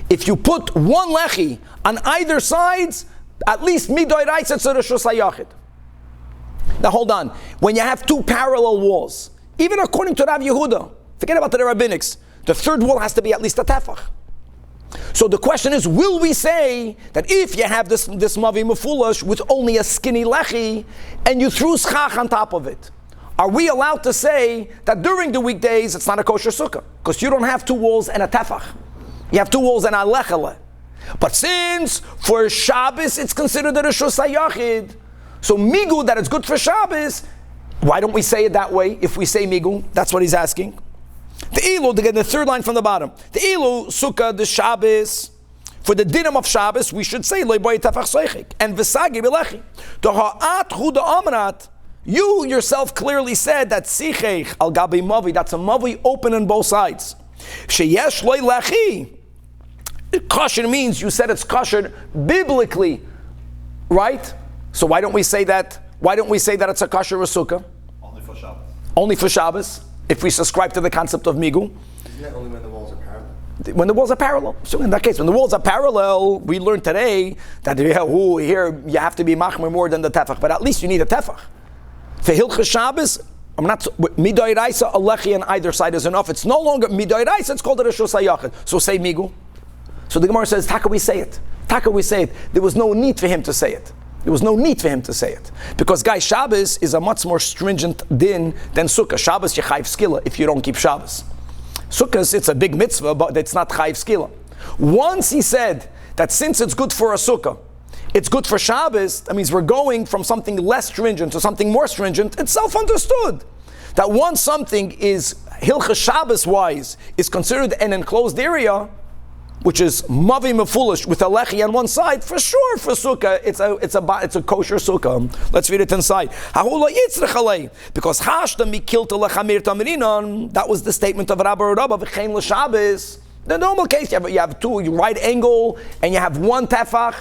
Speaker 1: If you put one lechi on either sides, at least midoi writes it's a Reshus HaYachid. Now hold on. When you have two parallel walls, even according to Rabbi Yehuda, forget about the rabbinics, the third wall has to be at least a tefach. So the question is, will we say that if you have this mavi mefulash with only a skinny lechi and you threw schach on top of it, are we allowed to say that during the weekdays it's not a kosher sukkah? Because you don't have two walls and a tefach. You have two walls and a lechele. But since for Shabbos it's considered a Reshus HaYachid, so migu that it's good for Shabbos, why don't we say it that way if we say migu? That's what he's asking. The ilu, again, the third line from the bottom. The ilu sukkah the Shabbos, for the dinam of Shabbos, we should say loiboy tefach soichik and v'sagi b'lechi. The ha'at hu the amrat. You yourself clearly said that sichech al gabi mavi. That's a mavi open on both sides. Sheyesh loy lechi. Kosher means you said it's kosher biblically, right? So why don't we say that? Why don't we say that it's a kosher sukkah?
Speaker 4: Only for Shabbos.
Speaker 1: Only for Shabbos. If we subscribe to the concept of migu.
Speaker 3: Isn't that only when the walls are parallel?
Speaker 1: When the walls are parallel. So in that case, when the walls are parallel, we learned today that here you have to be machmer more than the tefach, but at least you need a tefach. For hilchas Shabbos, I'm not midoi raisa alechi on either side is enough. It's no longer midoi raisa. It's called a Reshus HaYachid. So say migu. So the Gemara says, "Taka we say it. Taka we say it." There was no need for him to say it. There was no need for him to say it. Because, guys, Shabbos is a much more stringent din than Sukkah. Shabbos, you chayv skila if you don't keep Shabbos. Sukkah, it's a big mitzvah, but it's not chayv skila. Once he said that since it's good for a Sukkah, it's good for Shabbos, that means we're going from something less stringent to something more stringent. It's self-understood that once something is hilchas Shabbos-wise, is considered an enclosed area, which is mavi mefulish with a lechi on one side, for sure for sukkah it's a kosher sukkah. Let's read it inside. Because that was the statement of Rabbi Rabba v'chein l'Shabbos. The normal case you have two, you right angle, and you have one tefach,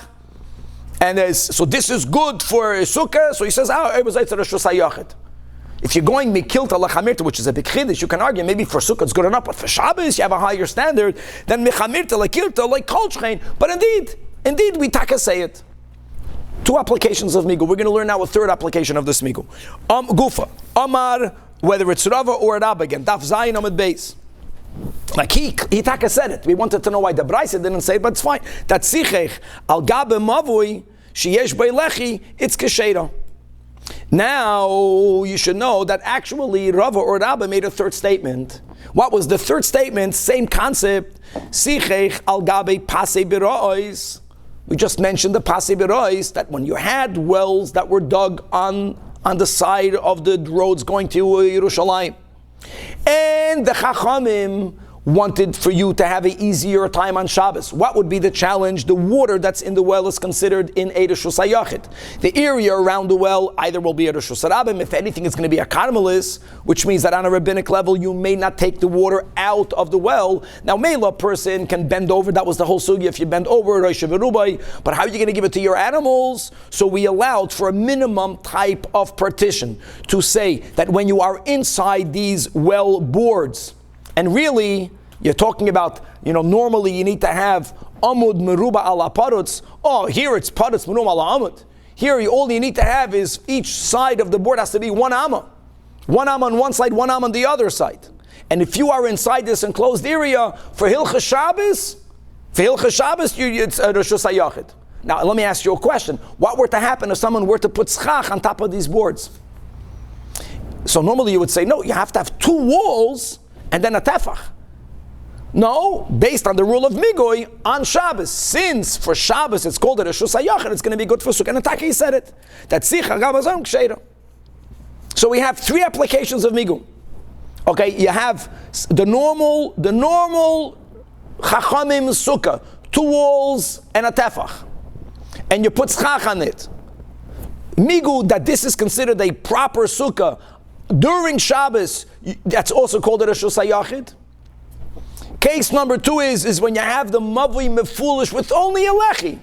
Speaker 1: and so this is good for sukkah. So he says, it was a Reshus HaYachid. If you're going mikilta lechamirta, which is a big chiddush, you can argue maybe for sukkah it's good enough, but for Shabbos you have a higher standard than mechamirta lekilta like kolchchein. But indeed, we taka say it. Two applications of migu. We're going to learn now a third application of this migu. Gufa Amar, whether it's Rava or Rabba again. Daf Zayin Amud Beis. Like he taka said it. We wanted to know why the Brisa didn't say it, but it's fine. That sichech al gabe mavui sheyesh beilechi it's kesheira. Now, you should know that actually Rava or Rabba made a third statement. What was the third statement? Same concept. Sichech al gabe pasei birois. We just mentioned the pasei birois, that when you had wells that were dug on on the side of the roads going to Yerushalayim. And the Chachamim wanted for you to have an easier time on Shabbos. What would be the challenge? The water that's in the well is considered in Reshus HaYachid. The area around the well either will be a Reshus HaRabim, if anything it's going to be a Karmelis, which means that on a rabbinic level you may not take the water out of the well. Now, Mela, a person can bend over, that was the whole sugya, if you bend over, but how are you going to give it to your animals? So we allowed for a minimum type of partition to say that when you are inside these well boards, and really, you're talking about, normally you need to have amud meruba ala parutz. Oh, here it's parutz meruba ala amud. Here, all you need to have is each side of the board has to be one amma. One amma on one side, one amma on the other side. And if you are inside this enclosed area, for Hilchas Shabbos, it's Reshus HaYachid. Now, let me ask you a question. What were to happen if someone were to put schach on top of these boards? So normally you would say, no, you have to have two walls and then a tefach. No, based on the rule of Migoy, on Shabbos, since for Shabbos it's called a Reshus HaYachid, it's going to be good for Sukah. And Ataki said it. That Sicha Gamazam Ksheira. So we have three applications of Migoy. Okay, you have the normal Chachamim Sukah, two walls and a tefach. And you put schach on it. Migu, that this is considered a proper Sukah, during Shabbos, that's also called a Reshus HaYachid. Case number two is when you have the mavli mefulish with only a lechi,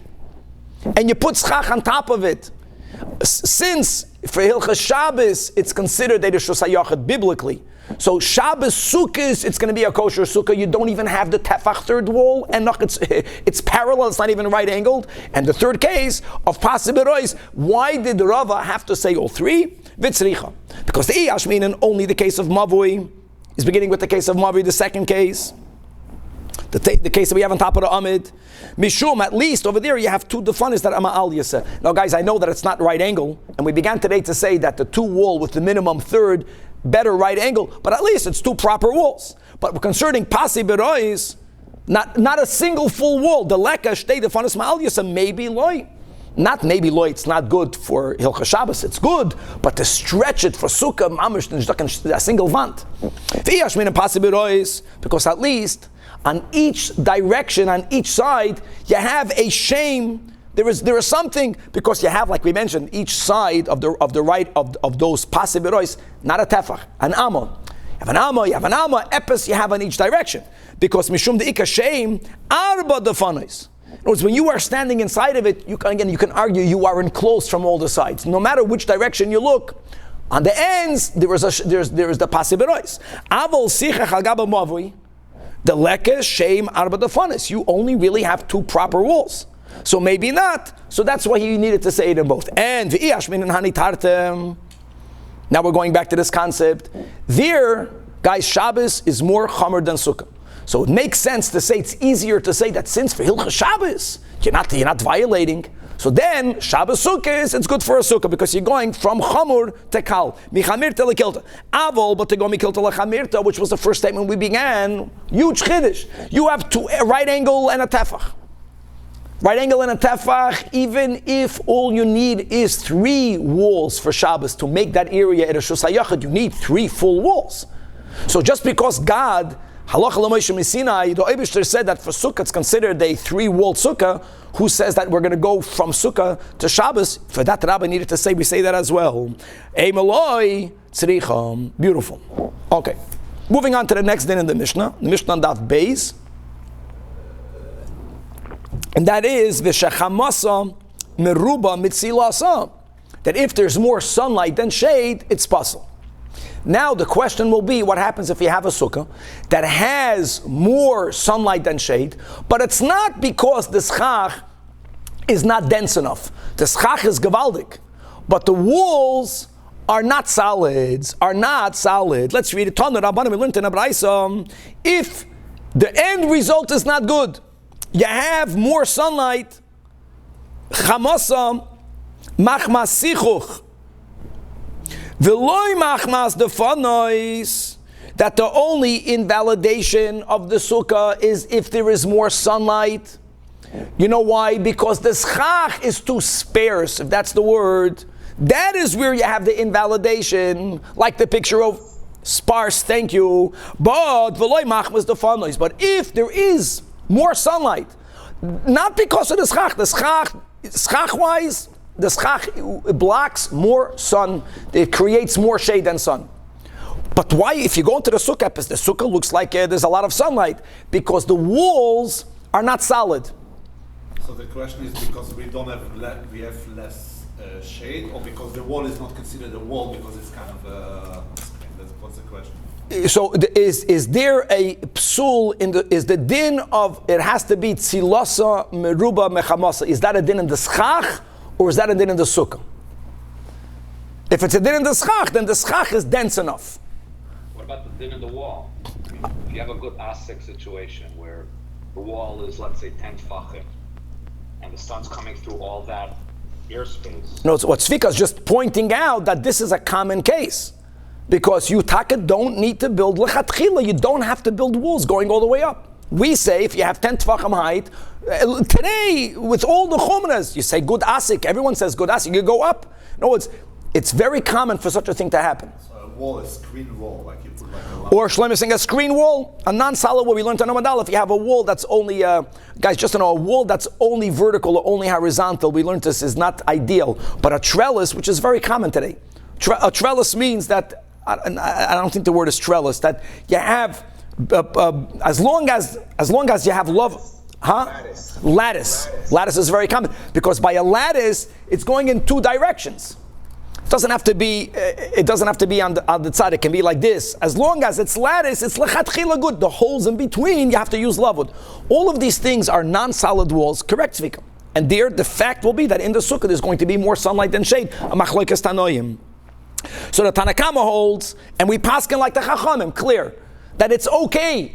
Speaker 1: and you put schach on top of it. Since for Hilchas Shabbos, it's considered a Reshus HaYachid biblically. So Shabbos Sukkahs, it's going to be a kosher Sukkah. You don't even have the tefach third wall, and it's parallel, it's not even right angled. And the third case of Pasibirois, why did Rava have to say all three? Vitzricha. Because the Iyash meaning only the case of Mavui is beginning with the case of Mavui, the second case. The case that we have on top of the Amid. Mishum, at least over there you have two defanis that Aliyah said. Now guys, I know that it's not right angle, and we began today to say that the two wall with the minimum third, better right angle, but at least it's two proper walls. But concerning Pasi Berois, not a single full wall. The Leka Shtei defanis Aliyah maybe loy. Not maybe loy, it's not good for Hilchas Shabbos, it's good, but to stretch it for Sukkah, Mamish, a single vant. Because at least on each direction, on each side, you have a shame. There is something, because you have, like we mentioned, each side of the right of those pasibirois, not a tefach, an amma. You have an amma, epis you have on each direction. Because mishum de'ika shame, arba defanis. In other words, when you are standing inside of it, you can argue you are enclosed from all the sides. No matter which direction you look, on the ends there is the pasibirois. Avol sichach al gaba mavui, the lekes shame arba defanis. You only really have two proper walls. So maybe not. So that's why he needed to say it in both. And v'iyash min hani tartem. Now we're going back to this concept. There, guys, Shabbos is more chamer than Sukkah. So it makes sense to say, it's easier to say that since for Hilchas Shabbos, you're not violating. So then, Shabbos Sukkah, it's good for a Sukkah because you're going from chamur to kal. Michamirta lekilta. Avol, but to go mikilta lechamirta, which was the first statement we began, huge chiddush. You have two, a right angle and a tefach. Right angle and a tefach, even if all you need is 3 walls for Shabbos to make that area at a Reshus HaYachid, you need 3 full walls. So just because God, Halacha l'Moshe Misinai, the Eibishter said that for Sukkah it's considered a 3-walled Sukkah, who says that we're going to go from Sukkah to Shabbos? For that Rabbi needed to say, we say that as well. Eimeloi tzricha. Beautiful. Okay. Moving on to the next din in the Mishnah. The Mishnah Daf Beis. And that is v'shechamasa meruba mitzilasa, that if there's more sunlight than shade, it's possible. Now the question will be, what happens if you have a sukkah that has more sunlight than shade, but it's not because the schach is not dense enough. The schach is gewaldig, but the walls are not solid. Let's read it. If the end result is not good, you have more sunlight, chamasa machmas sichuch, v'loy machmas defanois, that the only invalidation of the sukkah is if there is more sunlight. You know why? Because the schach is too sparse, if that's the word. That is where you have the invalidation, like the picture of sparse, thank you, but if there is more sunlight, not because of the schach-wise, the schach blocks more sun, it creates more shade than sun. But why, if you go into the sukkah, the sukkah looks like there's a lot of sunlight, because the walls are not solid.
Speaker 4: So the question is because we don't have we have less shade, or because the wall is not considered a wall because it's kind of what's the question?
Speaker 1: So is there a psul is the din of it has to be tzilasa meruba mechamasa? Is that a din in the schach or is that a din in the sukkah? If it's a din in the schach, then the schach is dense enough.
Speaker 5: What about the din in the wall? If you have a good asik situation where the wall is, let's say, 10 tfachim, and the sun's coming through all that airspace.
Speaker 1: No, what Sukah is just pointing out that this is a common case. Because you don't need to build lechatchila. You don't have to build walls going all the way up. We say if you have 10 tefachim height, today with all the chumras, you say good asik. Everyone says good asik. You go up. No, it's very common for such a thing to happen.
Speaker 4: So a wall, a screen wall, like you put like a lamp.
Speaker 1: Or Shlomo is saying a screen wall, a non-solid wall. We learned on Amadal, if you have a wall that's only, guys, just to know, a wall that's only vertical or only horizontal, we learned this is not ideal. But a trellis, which is very common today, a trellis means that, I don't think the word is trellis, that you have, as long as you have love, Lattice. Lattice is very common, because by a lattice, it's going in two directions. It doesn't have to be on the side. It can be like this. As long as it's lattice, it's lechatchila good. The holes in between, you have to use lavud. All of these things are non-solid walls, correct, Zvika? And there, the fact will be that in the sukkah, there's going to be more sunlight than shade. A machlokas tanoim. So the Tanakama holds, and we paskin like the Chachamim, clear, that it's okay.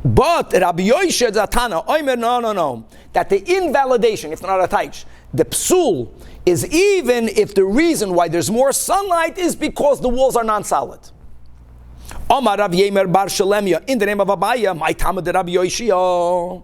Speaker 1: But Rabbi Yoshe Zatana, Oimer, no, that the invalidation, if not a taich, the psul, is even if the reason why there's more sunlight is because the walls are non-solid. Omar Rav Yemer Bar Shalemya, in the name of Abaya, my Talmud Rabbi Yoshia.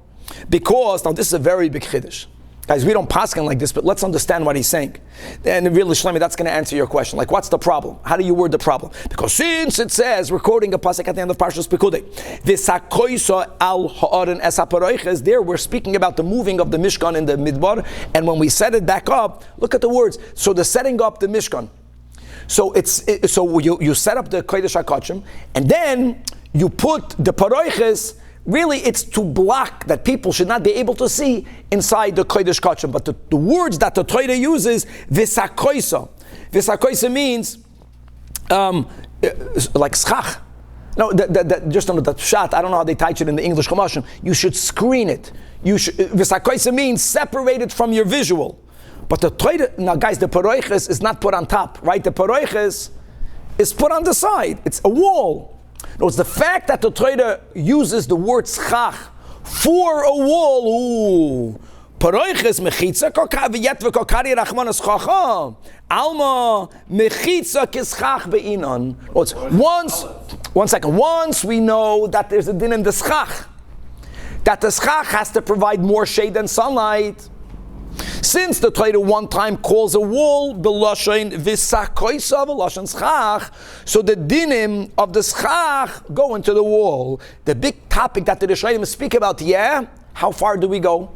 Speaker 1: Because, now this is a very big chiddush. Guys, we don't paskin like this, but let's understand what he's saying. And really, Shlomi, that's going to answer your question. Like, what's the problem? How do you word the problem? Because since it says, we're quoting a pasuk at the end of Parshas Pekudei, V'sakoisa al ha'aron es ha'paroiches, there we're speaking about the moving of the Mishkan in the Midbar, and when we set it back up, look at the words. So the setting up the Mishkan. So you set up the Kodesh HaKodshim, and then you put the paroiches. Really, it's to block that people should not be able to see inside the Kodesh Kodshim. But the words that the Torah uses, V'sakoisa. V'sakoisa means like schach. No, just on the pshat, I don't know how they teach it in the English Chumash. You should screen it. V'sakoisa means separate it from your visual. But the Torah, now guys, the paroiches is not put on top, right? The paroiches is put on the side. It's a wall. No, it's the fact that the Torah uses the word schach for a wall. Paroiches mechitza v'yet v'kokari rachmanas chacha alma mechitza kischach be'inon. Once we know that there's a din in the schach, that the schach has to provide more shade than sunlight. Since the Torah one time calls a wall b'lashon v'sakoisa b'lashon schach, so the dinim of the schach go into the wall. The big topic that the Rishonim speak about, how far do we go?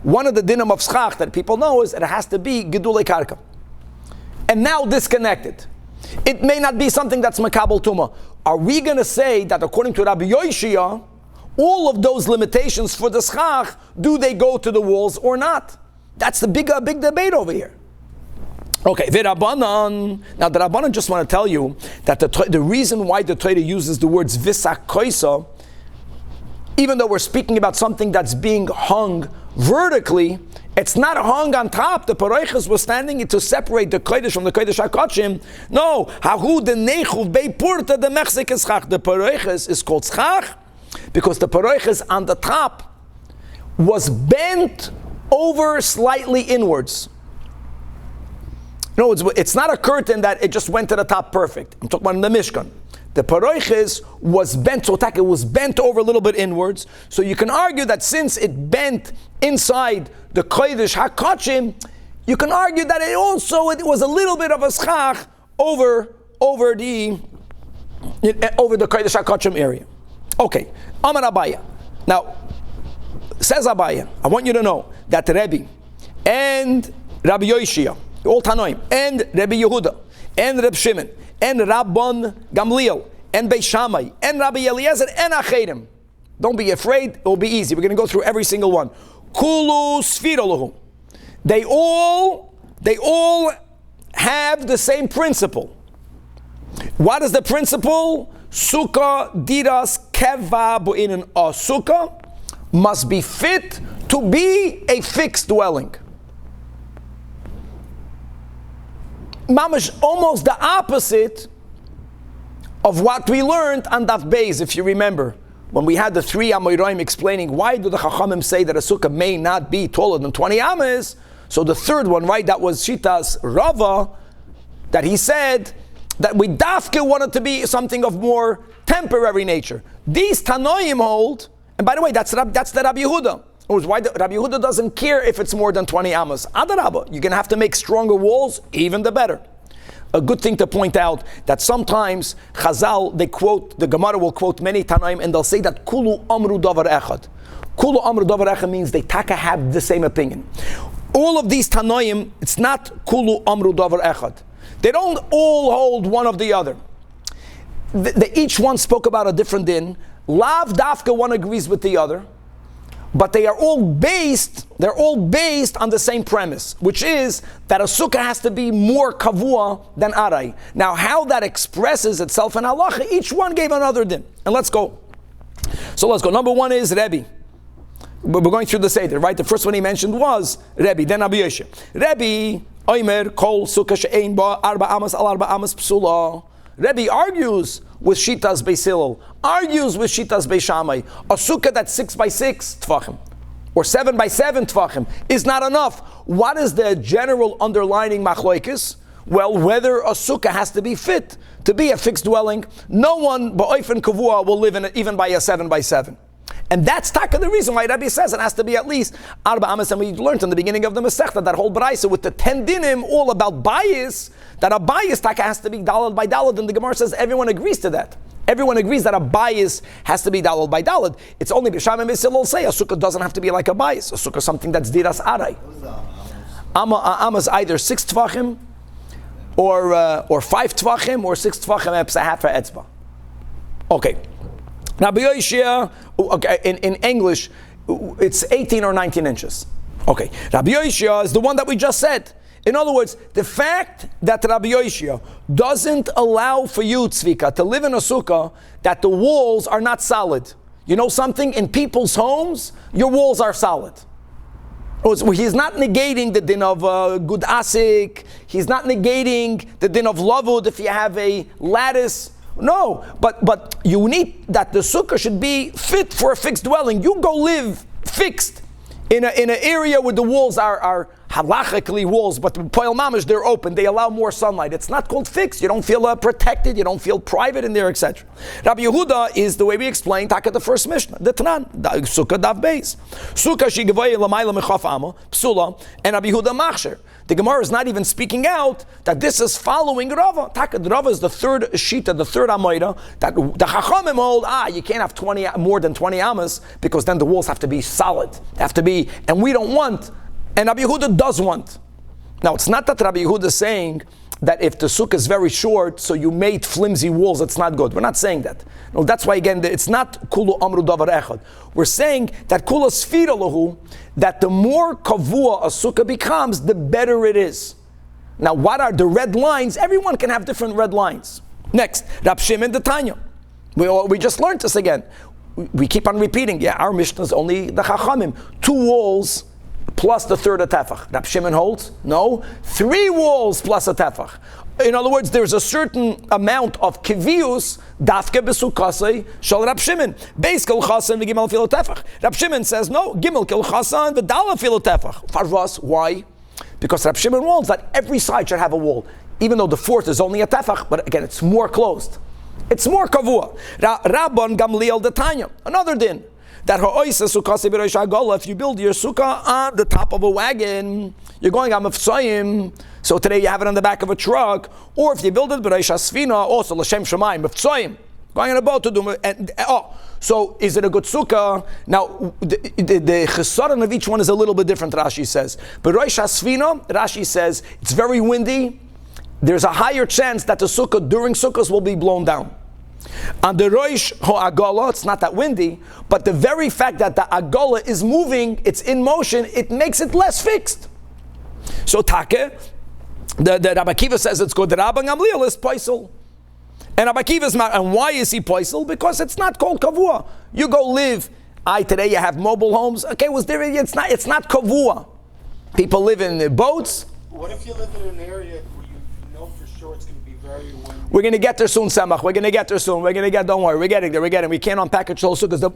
Speaker 1: One of the dinim of schach that people know is that it has to be gedulei karka. And now disconnected. It may not be something that's makabel tuma. Are we going to say that according to Rabbi Yoshia, all of those limitations for the schach, do they go to the walls or not? That's the big debate over here. Okay, v'Rabbanan. Now the Rabbanan just want to tell you that the reason why the Torah uses the words v'sakoisa, even though we're speaking about something that's being hung vertically, it's not hung on top. The paroiches was standing to separate the kodesh from the kodesh hakodesh. No, hahu de nechuv beipurta de mechzik is schach. The paroiches is called schach because the paroiches on the top was bent over slightly inwards. No, it's not a curtain that it just went to the top perfect. I'm talking about in the Mishkan. The paroiches was bent, so it was bent over a little bit inwards. So you can argue that since it bent inside the Kodesh HaKodshim, you can argue that it was a little bit of a schach over the Kodesh HaKodshim area. Okay, Amar Abaya. Now, says Abaya, I want you to know that Rebbe and Rabbi Yoshia, all Tanoim, and Rabbi Yehuda, and Reb Shimon, and Rabban Gamliel, and Beis Shammai, and Rabbi Eliezer, and Acherim. Don't be afraid, it will be easy. We're going to go through every single one. Kulu Sfirolahu. They all have the same principle. What is the principle? Sukah diras keva bu'inin. A sukkah must be fit to be a fixed dwelling. Mamash, almost the opposite of what we learned on Daf Beis, if you remember. When we had the three Amoraim explaining why do the Chachamim say that a sukkah may not be taller than 20 amas. So the third one, right, that was Shitas Rava, that he said that we dafke wanted to be something of more temporary nature. These Tanoim hold, and by the way, that's the Rabbi Yehuda. Why Rabbi Yehuda doesn't care if it's more than 20 amas. Adarabba, you're going to have to make stronger walls, even the better. A good thing to point out that sometimes Chazal, the Gemara will quote many Tanaim, and they'll say that Kulu Amru Davar Echad. Kulu Amru Davar Echad means they taka have the same opinion. All of these Tanaim, it's not Kulu Amru Davar Echad. They don't all hold one of the other. Each one spoke about a different din. Lav Dafka, one agrees with the other. But they're all based on the same premise, which is that a sukkah has to be more kavua than aray. Now, how that expresses itself in halacha, each one gave another din. And let's go. So let's go. Number one is Rebbe. We're going through the Seder, right? The first one he mentioned was Rebbe, then Rabbi Yoshe. Rebbe, Oimer, Kol, Sukah, She'ein Ba, Arba Amas, Al Arba Amas, Psula. Rebbe argues with Shitas Beis Hillel, argues with Shitas Beis Shammai. A sukkah that's 6 by 6 tfachim, or 7 by 7 tfachim, is not enough. What is the general underlining machloikis? Well, whether a sukkah has to be fit to be a fixed dwelling. No one, ba'oifen kavua, will live in it even by a 7 by 7. And that's taka the reason why Rabbi says it has to be at least Arba Amas. And we learned in the beginning of the Masechta, that whole Braisa with the 10 dinim, all about bias, that a bias taka has to be dalad by dalad. And the Gemara says everyone agrees to that. Everyone agrees that a bias has to be dalad by dalad. It's only Bisham and Beis Hillel say a sukkah doesn't have to be like a bias. A sukkah is something that's diras aray. Amas either 6 tvachim or 5 tvachim or 6 tvachim half a etzba. Okay. Now, in English, it's 18 or 19 inches. Okay. Rabbi Yoshia is the one that we just said. In other words, the fact that Rabbi Yoshia doesn't allow for you, Tzvika, to live in a sukkah that the walls are not solid. You know something? In people's homes, your walls are solid. He's not negating the din of good asik. He's not negating the din of lavud if you have a lattice. No, but you need that the sukkah should be fit for a fixed dwelling. You go live fixed in an area where the walls are halachically walls, but the poil mamish, they're open. They allow more sunlight. It's not called fixed. You don't feel protected. You don't feel private in there, etc. Rabbi Yehuda is the way we explained taka the first Mishnah, the Tanan, Sukah Dav Beis. Sukah shigavoy lamayla mechaf ama psula, and Rabbi Yehuda machsher. The Gemara is not even speaking out that this is following Rava. Taka, Rava is the third Shita, the third Amoida, that the Chachamim hold, you can't have more than 20 amas, because then the walls have to be solid. They have to be, and we don't want, and Rabbi Yehuda does want. Now, it's not that Rabbi Yehuda is saying that if the sukkah is very short, so you made flimsy walls, it's not good. We're not saying that. No, that's why, again, it's not kulu amru davar echad. We're saying that kula sfira lahu, that the more kavua a sukkah becomes, the better it is. Now, what are the red lines? Everyone can have different red lines. Next, Rab Shimon the Tanya. We just learned this again. We keep on repeating. Yeah, our Mishnah is only the Chachamim. 2 walls plus the third a tefach. Rab Shimon holds, no, 3 walls plus a tefach. In other words, there's a certain amount of kivius dafke besukasei shal Rab Shimon. Beis kol chasan v'gimel filo tefach. Rab Shimon says no, gimel kol chasan v'dala filo tefach. Farvas, why? Because Rab Shimon holds that every side should have a wall, even though the fourth is only a tefach, but again, it's more closed. It's more kavua. Rabban Gamliel the Tanya. Another din. that if you build your sukkah on the top of a wagon, you're going on mefzoim. So today you have it on the back of a truck, or if you build it b'reish hasfina, also l'shem shemayim mefzoim, going on a boat to do. So is it a good sukkah? Now the chesaron of each one is a little bit different. Rashi says, b'reish hasfina, Rashi says it's very windy. There's a higher chance that the sukkah during sukkahs will be blown down. On the Rosh Ha'agala, it's not that windy, but the very fact that the Agala is moving, it's in motion, it makes it less fixed. So Take, the Rabbi Akiva says it's good. The Rabbi Gamliel is poisel. And Rabbi Akiva is not, and why is he poisel? Because it's not called kavua. You go live, today you have mobile homes. Okay, it's not kavua. People live in boats.
Speaker 2: What if you live in an area where you know for sure it's going to be very windy?
Speaker 1: We're going to get there soon, Samach. We're going to get there soon. Don't worry, we're getting there. We can't unpackage the whole sukkah.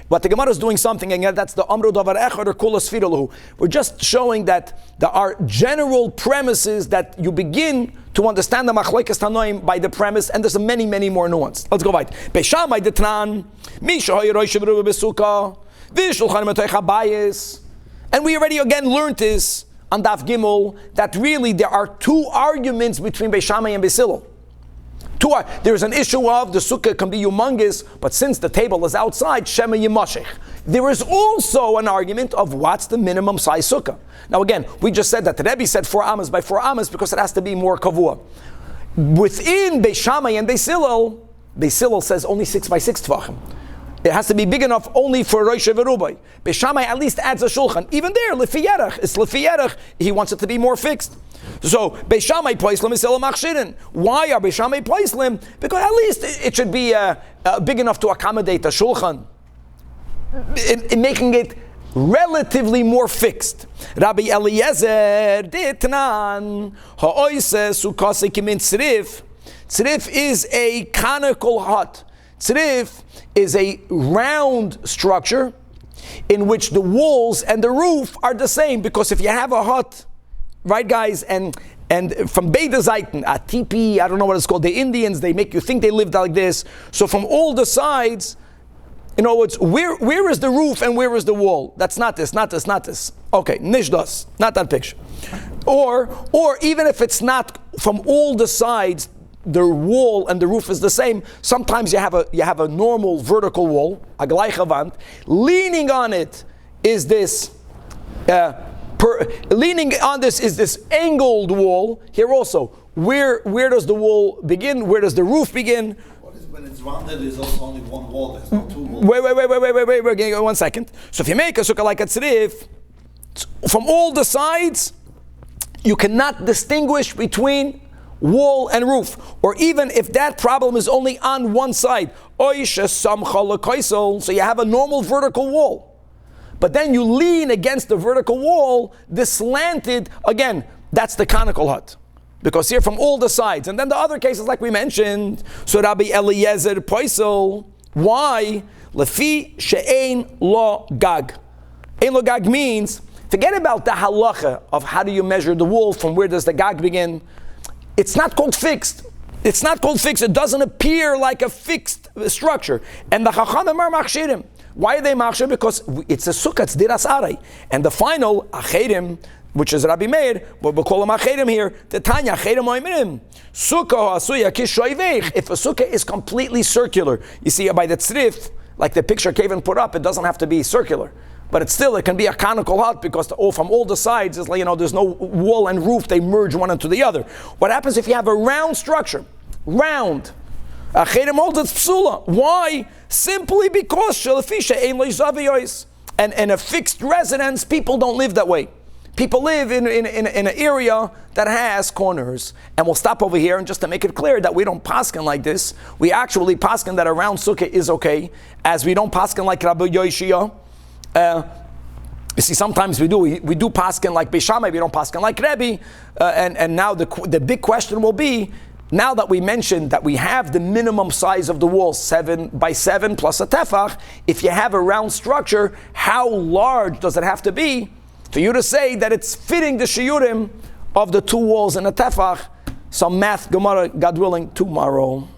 Speaker 1: But the Gemara is doing something, and that's the Amru Davar Echad or Kula Sfirulahu. We're just showing that there are general premises that you begin to understand the Machlekes Tanoim by the premise, and there's many, many more nuances. Let's go right. Beishamai Detran, Misha Hoyeroy Shevru Besukah, Vishulchan Metoich Habayis. And we already again learned this on Daf Gimel, that really there are two arguments between Beishamai and Beisilo. There's an issue of the sukkah can be humongous, but since the table is outside, Shema Yimashech. There is also an argument of what's the minimum size sukkah. Now again, we just said that the Rebbe said 4 amas by 4 amas because it has to be more kavua. Within Beis Shammai and Beis Hillel says only 6 by 6 tvachim. It has to be big enough only for Rosh Verubay. Beis Shammai at least adds a shulchan. Even there, Lefi Yerach, it's Lefi Yerach, he wants it to be more fixed. So Beis Shammai poislim is machshirin. Why are Beis Shammai poislim? Because at least it should be big enough to accommodate a shulchan, in making it relatively more fixed. Rabbi Eliezer ditnan ha'oise sukase kimin tzrif. Tzrif is a conical hut. Tzrif is a round structure in which the walls and the roof are the same, because if you have a hut, right guys, and from Beit Zayten, a tipi, I don't know what it's called, the Indians, they make you think they lived like this. So from all the sides, in other words, where is the roof and where is the wall? That's not this. Okay, nishdas, not that picture. Or even if it's not from all the sides, the wall and the roof is the same. Sometimes you have a normal vertical wall, a gleiche. Leaning on it is this. Leaning on this is this angled wall. Here also, where does the wall begin? Where does the roof begin?
Speaker 4: When it's rounded, there's also only one wall. There's not two walls.
Speaker 1: Wait, 1 second. So if you make a sukkah like a tzrif, from all the sides, you cannot distinguish between wall and roof. Or even if that problem is only on one side, so you have a normal vertical wall. But then you lean against the vertical wall, the slanted, again, that's the conical hut. Because here from all the sides. And then the other cases like we mentioned, so Rabbi Eliezer poisel. Why? Lefi she'ein lo gag. Ein lo gag means, forget about the halacha of how do you measure the wall, from where does the gag begin. It's not called fixed. It doesn't appear like a fixed structure. And the Chachamim are machshirim. Why are they machshir? Because it's a sukkah, it's diras aray. And the final, acherim, which is Rabbi Meir, but we call him acherim here, the Tanya, acherim oimirim. Sukah asuya kishoivech. If a sukkah is completely circular, you see by the tzrif, like the picture Kevin put up, it doesn't have to be circular. But it can be a conical hut, because from all the sides, it's like, there's no wall and roof, they merge one into the other. What happens if you have a round structure? Round. Acherim holds it's psula. Why? Simply because shalafisha ein lo zaviyos. And in a fixed residence, people don't live that way. People live in an area that has corners. And we'll stop over here, and just to make it clear that we don't paskin like this, we actually paskin that a round sukkah is okay, as we don't paskin like Rabbi Yoshia. You see, sometimes we do paskin like Beis Shammai, we don't paskin like Rebbe. And now the big question will be, now that we mentioned that we have the minimum size of the wall, 7 by 7 plus a tefach, if you have a round structure, how large does it have to be for you to say that it's fitting the shiurim of the 2 walls and a tefach? Some math, Gemara, God willing, tomorrow.